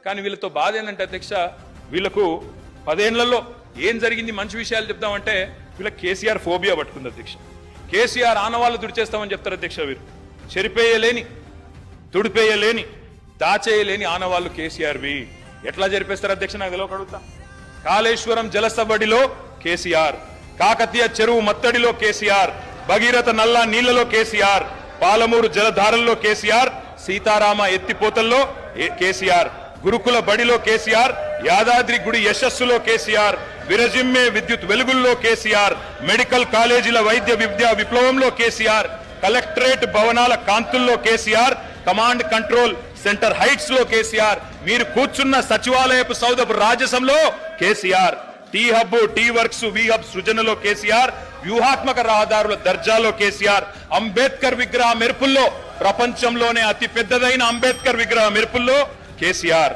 కానీ వీళ్ళతో బాధ ఏంటంటే అధ్యక్ష, వీళ్ళకు 10 ఏళ్లలో ఏం జరిగింది మంచి విషయాలు చెప్తామంటే వీళ్ళ కేసీఆర్ ఫోబియా పట్టుకుంది అధ్యక్ష. కేసీఆర్ ఆనవాళ్ళు తుడిచేస్తామని చెప్తారు అధ్యక్ష. వీరు చెరిపేయలేని, తుడిపేయలేని, దాచేయలేని ఆనవాళ్ళు కేసీఆర్వి. ఎట్లా జరిపేస్తారు అధ్యక్ష? నాకు తెలియక అడుగుతా. కాళేశ్వరం జలసబడిలో కేసీఆర్, కాకతీయ చెరువు మత్తడిలో కేసీఆర్, భగీరథ నల్లా నీళ్లలో కేసీఆర్, పాలమూరు జలధారల్లో కేసీఆర్, సీతారామ ఎత్తిపోతల్లో కేసీఆర్, గురుకుల బడిలో కేసీఆర్, యాదాద్రి గుడి యశస్సులో కేసీఆర్, విరజిమ్మే విద్యుత్ వెలుగుల్లో కేసీఆర్, మెడికల్ కాలేజీల వైద్య విద్యా విప్లవంలో కేసీఆర్, కలెక్టరేట్ భవనాల కాంతుల్లో KCR, command control centre heights లో కేసీఆర్, మీరు కూర్చున్న సచివాలయపు సౌధపు రాజసంలో KCR, T hub, T works, we hub సృజనలో కేసీఆర్, వ్యూహాత్మక రహదారుల దర్జాలో కేసీఆర్, అంబేద్కర్ విగ్రహ మెరుపుల్లో, ప్రపంచంలోనే అతి పెద్దదైన అంబేద్కర్ విగ్రహ మెరుపుల్లో కేసీఆర్.